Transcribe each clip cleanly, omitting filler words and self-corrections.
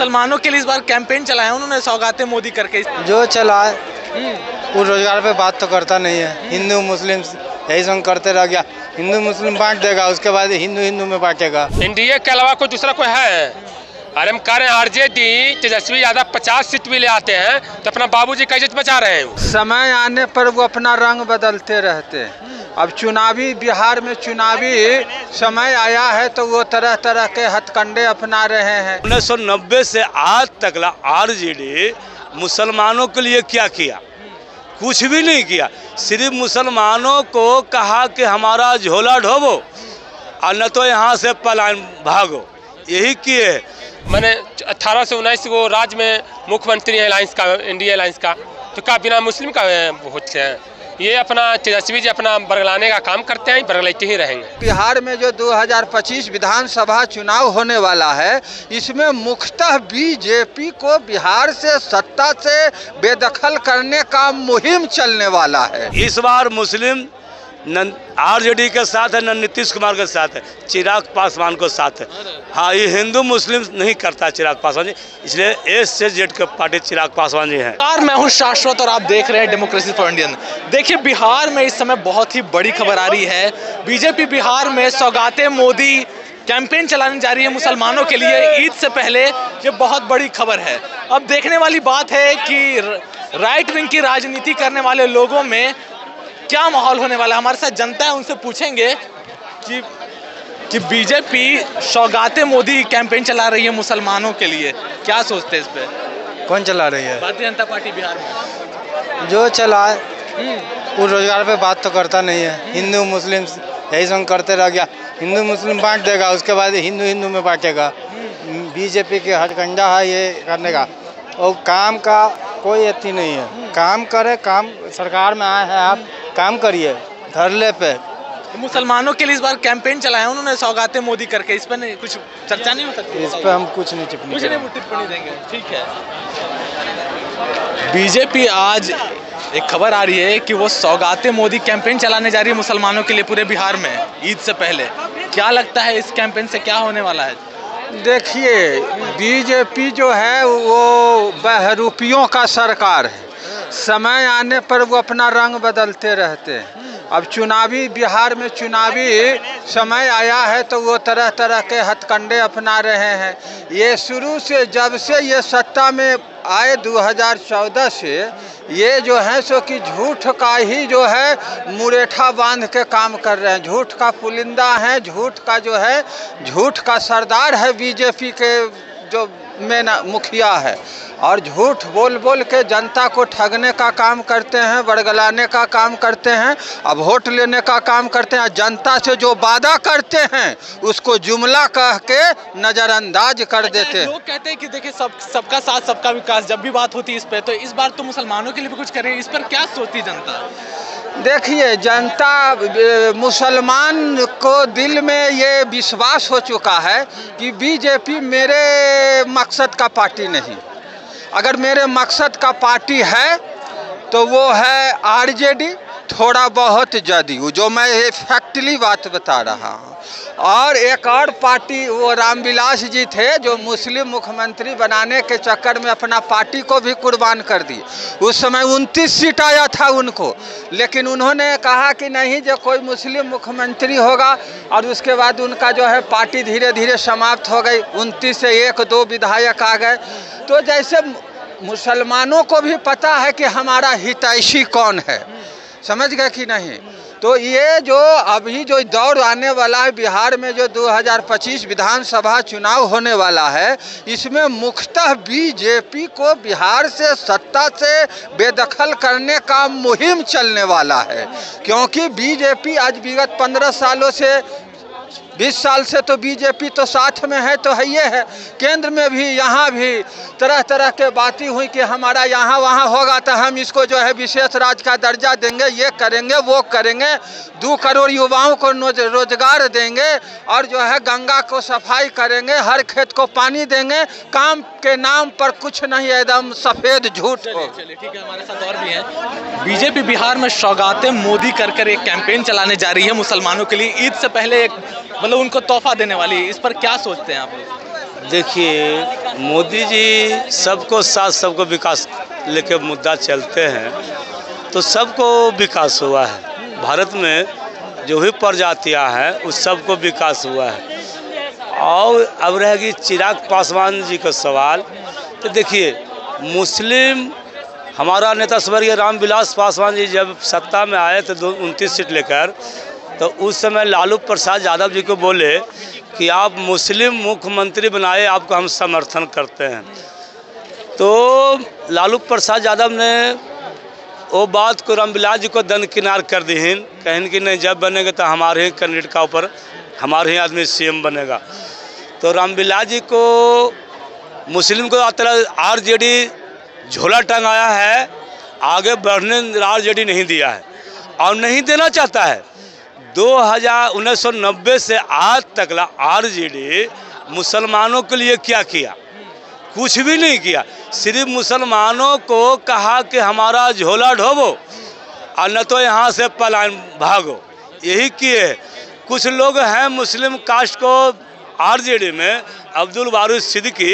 मुसलमानों के लिए इस बार कैंपेन चलाया उन्होंने, सौगातें मोदी करके। जो चला है वो रोजगार पे बात तो करता नहीं है। हिंदू मुस्लिम यही संग करते रह गया। हिंदू मुस्लिम बांट देगा, उसके बाद हिंदू हिंदू में बांटेगा। एनडीए के अलावा कोई दूसरा कोई है? अरे हम कह रहे हैं आरजेडी तेजस्वी यादव 50 सीट भी ले आते हैं तो अपना बाबूजी का इज्जत बचा रहे हैं। समय आने पर वो अपना रंग बदलते रहते हैं। अब चुनावी बिहार में चुनावी समय आया है तो वो तरह तरह के हथकंडे अपना रहे हैं। 1990 से आज तक आरजेडी मुसलमानों के लिए क्या किया? कुछ भी नहीं किया। सिर्फ मुसलमानों को कहा कि हमारा झोला ढोबो और न तो यहाँ से पलायन भागो, यही किए। मैंने 18 से 19 को राज्य में मुख्यमंत्री अलायंस का, एनडीए अलायंस का, तो क्या बिना मुस्लिम का होते हैं? ये अपना तेजस्वी जी अपना बरगलाने का काम करते हैं, बरगलाते ही रहेंगे। बिहार में जो 2025 विधानसभा चुनाव होने वाला है, इसमें मुख्यतः बीजेपी को बिहार से सत्ता से बेदखल करने का मुहिम चलने वाला है। इस बार मुस्लिम न आरजेडी के साथ है, न नीतीश कुमार के साथ है, चिराग पासवान को साथ है। हाँ, ये हिंदू मुस्लिम नहीं करता चिराग पासवान जी, इसलिए ए से जेड के पार्टी चिराग पासवान जी हैं। मैं हूं शाश्वत और आप देख रहे हैं डेमोक्रेसी फॉर इंडियन। देखिए, बिहार में इस समय बहुत ही बड़ी खबर आ रही है। बीजेपी बिहार में सौगातें मोदी कैंपेन चलाने जा रही है मुसलमानों के लिए ईद से पहले। ये बहुत बड़ी खबर है। अब देखने वाली बात है कि राइट विंग की राजनीति करने वाले लोगों में क्या माहौल होने वाला है। हमारे साथ जनता है, उनसे पूछेंगे कि बीजेपी सौगातें मोदी कैंपेन चला रही है मुसलमानों के लिए, क्या सोचते हैं इस पे? कौन चला रही है? भारतीय जनता पार्टी बिहार में। जो चला है वो रोजगार पे बात तो करता नहीं है। हिंदू मुस्लिम यही संग करते रह गया। हिंदू मुस्लिम बांट देगा, उसके बाद हिंदू हिंदू में बांटेगा। बीजेपी के हथकंडा है ये करने का, और काम का कोई अति नहीं है। काम करे, काम सरकार में आए हैं, आप काम करिए धरले पे। मुसलमानों के लिए इस बार कैंपेन चलाया उन्होंने, सौगातें मोदी करके। इस पर कुछ चर्चा नहीं हो सकती? इस पर हम कुछ नहीं टिप्पणी देंगे। ठीक है। बीजेपी आज एक खबर आ रही है कि वो सौगातें मोदी कैंपेन चलाने जा रही है मुसलमानों के लिए पूरे बिहार में ईद से पहले। क्या लगता है इस कैंपेन से क्या होने वाला है? देखिए, बीजेपी जो है वो बहरूपियों का सरकार है। समय आने पर वो अपना रंग बदलते रहते हैं। अब चुनावी बिहार में चुनावी समय आया है तो वो तरह तरह के हथकंडे अपना रहे हैं। ये शुरू से जब से ये सत्ता में आए 2014 से ये जो है सो कि झूठ का ही जो है मुरेठा बांध के काम कर रहे हैं। झूठ का पुलिंदा है, झूठ का जो है झूठ का सरदार है बीजेपी के जो में मुखिया है, और झूठ बोल बोल के जनता को ठगने का काम करते हैं, बरगलाने का काम करते हैं, अब वोट लेने का काम करते हैं। जनता से जो वादा करते हैं उसको जुमला कह के नज़रअंदाज कर देते हैं। लोग कहते हैं कि देखिए सबका साथ सबका विकास, जब भी बात होती है इस पे, तो इस बार तो मुसलमानों के लिए भी कुछ करें। इस पर क्या सोचती जनता? देखिए, जनता मुसलमान को दिल में ये विश्वास हो चुका है कि बीजेपी मेरे मकसद का पार्टी नहीं। अगर मेरे मकसद का पार्टी है तो वो है आरजेडी, थोड़ा बहुत जदयू, जो मैं फैक्टली बात बता रहा हूँ। और एक और पार्टी वो रामविलास जी थे जो मुस्लिम मुख्यमंत्री बनाने के चक्कर में अपना पार्टी को भी कुर्बान कर दी। उस समय 29 सीट आया था उनको, लेकिन उन्होंने कहा कि नहीं, जो कोई मुस्लिम मुख्यमंत्री होगा, और उसके बाद उनका जो है पार्टी धीरे धीरे समाप्त हो गई। 29 से 1-2 विधायक आ गए। तो जैसे मुसलमानों को भी पता है कि हमारा हितैषी कौन है, समझ गए कि नहीं? तो ये जो अभी जो दौर आने वाला है बिहार में, जो 2025 विधानसभा चुनाव होने वाला है, इसमें मुख्यतः बीजेपी को बिहार से सत्ता से बेदखल करने का मुहिम चलने वाला है। क्योंकि बीजेपी आज विगत 15 सालों से 20 साल से तो बीजेपी तो साथ में है, तो है ये है। केंद्र में भी यहाँ भी तरह तरह के बातें हुई कि हमारा यहाँ वहाँ होगा तो हम इसको जो है विशेष राज्य का दर्जा देंगे, ये करेंगे वो करेंगे, 2 करोड़ युवाओं को रोजगार देंगे, और जो है गंगा को सफाई करेंगे, हर खेत को पानी देंगे। काम के नाम पर कुछ नहीं, एकदम सफ़ेद झूठ। चलिए ठीक है, हमारे साथ और भी हैं। बीजेपी बिहार में सौगातें मोदी कर एक कैंपेन चलाने जा रही है मुसलमानों के लिए ईद से पहले, एक मतलब उनको तोहफा देने वाली। इस पर क्या सोचते हैं आप? देखिए, मोदी जी सबको साथ सबको विकास लेके मुद्दा चलते हैं, तो सबको विकास हुआ है। भारत में जो भी प्रजातियां हैं उस सबको विकास हुआ है। और अब रहेगी चिराग पासवान जी का सवाल। तो देखिए, मुस्लिम हमारा नेता स्वर्गीय रामविलास पासवान जी जब सत्ता में आए थे 29 सीट लेकर, तो उस समय लालू प्रसाद यादव जी को बोले कि आप मुस्लिम मुख्यमंत्री बनाए, आपको हम समर्थन करते हैं। तो लालू प्रसाद यादव ने वो बात को रामविलास जी को दरकिनार कर दी, कहें कि नहीं, जब बनेगा तो हमारे ही कैंडिडेट का ऊपर हमारे ही आदमी सीएम बनेगा। तो रामविलास जी को मुस्लिम को आरजेडी झोला टंगाया है, आगे बढ़ने आरजेडी नहीं दिया है और नहीं देना चाहता है। 1990 से आज तक आरजेडी मुसलमानों के लिए क्या किया? कुछ भी नहीं किया। सिर्फ मुसलमानों को कहा कि हमारा झोला ढोबो और न तो यहाँ से पलायन भागो, यही किए। कुछ लोग हैं मुस्लिम कास्ट को आरजेडी में, अब्दुल बारूद सिद्दीकी,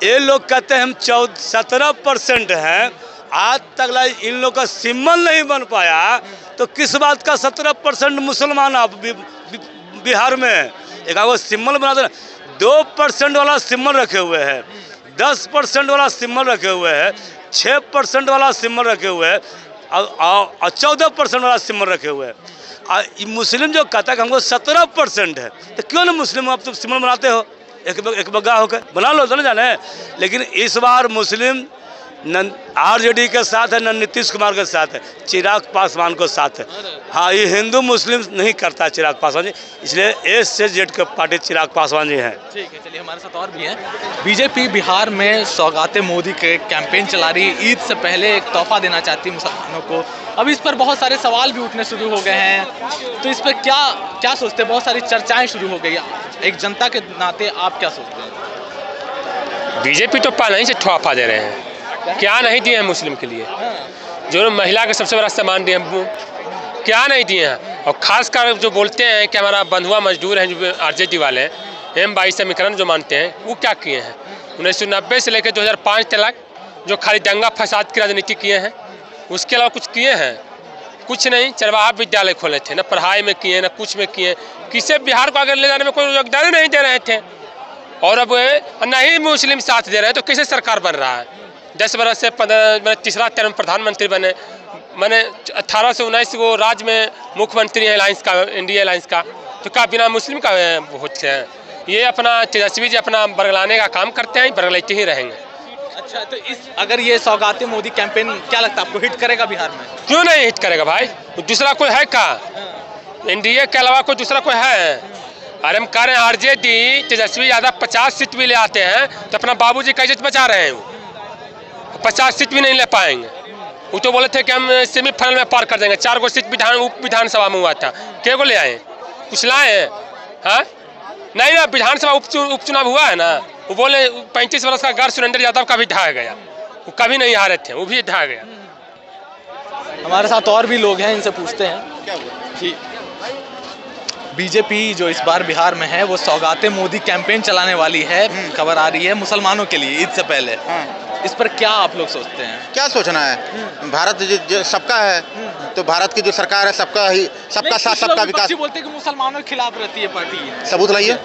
ये लोग कहते हैं हम 17% हैं। आज तक इन लोग का सिंबल नहीं बन पाया, तो किस बात का 17% मुसलमान आप बिहार में एक वो सिंबल बना देना। 2% वाला सिंबल रखे हुए हैं, 10% वाला सिंबल रखे हुए हैं, 6% वाला सिंबल रखे हुए हैं और 14% वाला सिंबल रखे हुए हैं। मुस्लिम जो कहता है कि हमको 17% है, तो क्यों ना मुस्लिम आप तो सिंबल बनाते हो, एक बग्गा होकर बना लो, तो जाने। लेकिन इस बार मुस्लिम न आरजेडी के साथ है, न नीतीश कुमार के साथ है, चिराग पासवान को साथ है। हाँ, ये हिंदू मुस्लिम नहीं करता है चिराग पासवान जी, इसलिए ए से जेड के पार्टी चिराग पासवान जी हैं। ठीक है, चलिए हमारे साथ और भी हैं। बीजेपी बिहार में सौगाते मोदी के कैंपेन चला रही है। ईद से पहले एक तोहफा देना चाहती है मुसलमानों को। अब इस पर बहुत सारे सवाल भी उठने शुरू हो गए हैं, तो इस पर क्या सोचते हैं? बहुत सारी चर्चाएँ शुरू हो गई। एक जनता के नाते आप क्या सोचते हैं? बीजेपी तो पहले ही से तोहफा दे रहे हैं, क्या नहीं दिए हैं मुस्लिम के लिए? जो महिला का सबसे बड़ा सामान दिए हैं, क्या नहीं दिए हैं? और खासकर जो बोलते हैं कि हमारा बंधुआ मजदूर हैं, जो आरजेडी वाले हैं, M22 समीकरण जो मानते हैं, वो क्या किए हैं? 1990 से लेकर 2005 तक जो खाली दंगा फसाद की राजनीति किए हैं, उसके अलावा कुछ किए हैं? कुछ नहीं। चरवाहा विद्यालय खोले थे, न पढ़ाई में किए, न कुछ में किए। किसे बिहार को आगे ले जाने में कोई योगदान नहीं दे रहे थे। और अब नहीं मुस्लिम साथ दे रहे हैं, तो किसे सरकार बन रहा है? 10 बरस से 15 तीसरा टर्म प्रधानमंत्री बने। मैंने 18 से 19 को राज्य में मुख्यमंत्री हैं अलायंस का, इंडिया अलायंस का, तो क्या बिना मुस्लिम का होते हैं? ये अपना तेजस्वी जी अपना बरगलाने का काम करते हैं, बरगलाते ही रहेंगे। अच्छा, तो अगर ये सौगाते मोदी कैंपेन क्या लगता है आपको हिट करेगा बिहार में? क्यों नहीं हिट करेगा भाई? दूसरा कोई है क्या? एनडीए के अलावा कोई दूसरा कोई है? अरे हम कह रहे हैं आरजेडी तेजस्वी यादव 50 सीट भी ले आते हैं, तो अपना बाबूजी का इज्जत बचा रहे हैं। 50 सीट भी नहीं ले पाएंगे। वो तो बोले थे कि हम सेमीफाइनल में पार कर देंगे। 4 गो सीट उप विधानसभा में हुआ था, क्या को ले आए? कुछ लाए हैं? हाँ नहीं ना, विधानसभा उपचुनाव हुआ है ना, वो बोले 35 वर्ष का गढ़ सुरेंद्र यादव का भी ढहा गया, वो कभी नहीं हारे थे, वो भी ढहा गया। हमारे साथ और भी लोग हैं, इनसे पूछते हैं क्या कि बीजेपी जो इस बार बिहार में है वो सौगाते मोदी कैंपेन चलाने वाली है, खबर आ रही है मुसलमानों के लिए ईद से पहले। इस पर क्या आप लोग सोचते हैं? क्या सोचना है? भारत जो सबका है, तो भारत की जो सरकार है सबका साथ सबका विकास। बोलते हैं कि मुसलमानों के खिलाफ रहती है पार्टी। सबूत लाइए।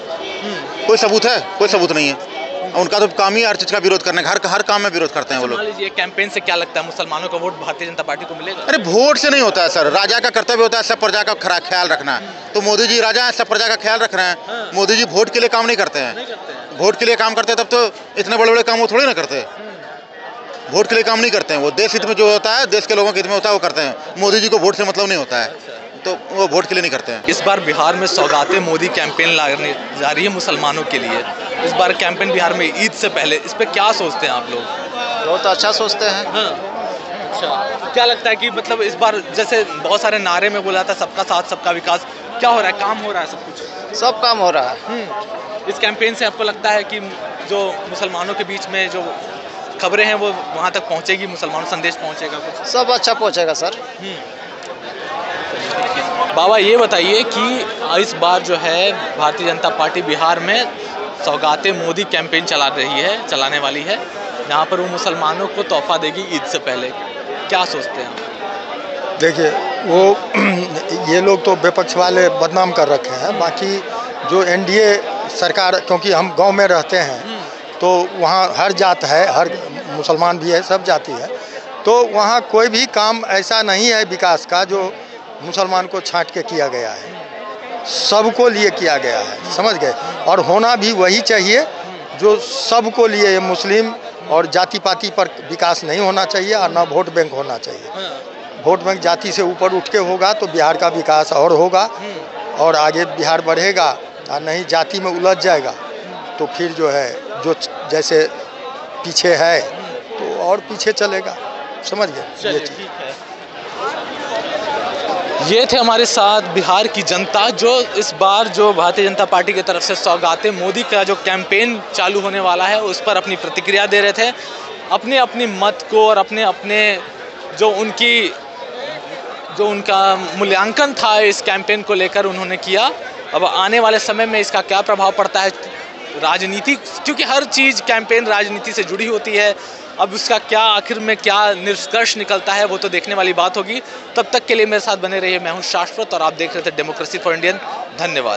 कोई सबूत है? कोई सबूत नहीं है। उनका तो काम ही हर चीज का विरोध करने का, हर काम में विरोध करते हैं वो लोग। मान लीजिए कैंपेन से क्या लगता है मुसलमानों का वोट भारतीय जनता पार्टी को मिलेगा? अरे वोट से नहीं होता है सर, राजा का कर्तव्य होता है सब प्रजा का ख्याल रखना। तो मोदी जी राजा है, सब प्रजा का ख्याल रख रहे हैं। मोदी जी वोट के लिए काम नहीं करते हैं। वोट के लिए काम करते तब तो इतने बड़े बड़े काम वो थोड़ी ना करते। वोट के लिए काम नहीं करते हैं, वो देश हित में जो होता है, देश के लोगों के हित में होता है वो करते हैं। मोदी जी को वोट से मतलब नहीं होता है, तो वो वोट के लिए नहीं करते हैं। इस बार बिहार में सौगाते मोदी कैंपेन लाने जा रही है मुसलमानों के लिए। इस बार कैंपेन बिहार में ईद से पहले, इस पे क्या सोचते हैं आप लोग? बहुत अच्छा सोचते हैं। हाँ। अच्छा, क्या लगता है कि मतलब इस बार जैसे बहुत सारे नारे में बोला था सबका साथ सबका विकास, क्या हो रहा है? काम हो रहा है? सब कुछ सब काम हो रहा है। इस कैंपेन से आपको लगता है कि जो मुसलमानों के बीच में जो खबरें हैं वो वहाँ तक पहुँचेगी, मुसलमानों संदेश पहुँचेगा कुछ? सब अच्छा पहुँचेगा सर। बाबा ये बताइए कि इस बार जो है भारतीय जनता पार्टी बिहार में सौगाते मोदी कैंपेन चलाने वाली है, जहाँ पर वो मुसलमानों को तोहफा देगी ईद से पहले। क्या सोचते हैं? देखिए, वो ये लोग तो विपक्ष वाले बदनाम कर रखे हैं। बाकी जो एनडीए सरकार, क्योंकि हम गांव में रहते हैं तो वहाँ हर जात है, हर मुसलमान भी है, सब जाति है, तो वहाँ कोई भी काम ऐसा नहीं है विकास का जो मुसलमान को छांट के किया गया है। सबको लिए किया गया है, समझ गए। और होना भी वही चाहिए जो सबको लिए, मुस्लिम और जाति पाति पर विकास नहीं होना चाहिए और ना वोट बैंक होना चाहिए। वोट बैंक जाति से ऊपर उठ के होगा तो बिहार का विकास और होगा और आगे बिहार बढ़ेगा, और नहीं जाति में उलझ जाएगा तो फिर जो है जो जैसे पीछे है तो और पीछे चलेगा, समझ गए। ये थे हमारे साथ बिहार की जनता, जो इस बार जो भारतीय जनता पार्टी की तरफ से सौगाते मोदी का जो कैंपेन चालू होने वाला है उस पर अपनी प्रतिक्रिया दे रहे थे, अपने अपनी मत को और अपने अपने जो उनका मूल्यांकन था इस कैंपेन को लेकर उन्होंने किया। अब आने वाले समय में इसका क्या प्रभाव पड़ता है राजनीति, क्योंकि हर चीज़ कैंपेन राजनीति से जुड़ी होती है, अब उसका क्या आखिर में क्या निष्कर्ष निकलता है वो तो देखने वाली बात होगी। तब तक के लिए मेरे साथ बने रहिए, मैं हूं शाश्वत और आप देख रहे थे डेमोक्रेसी फॉर इंडियन। धन्यवाद।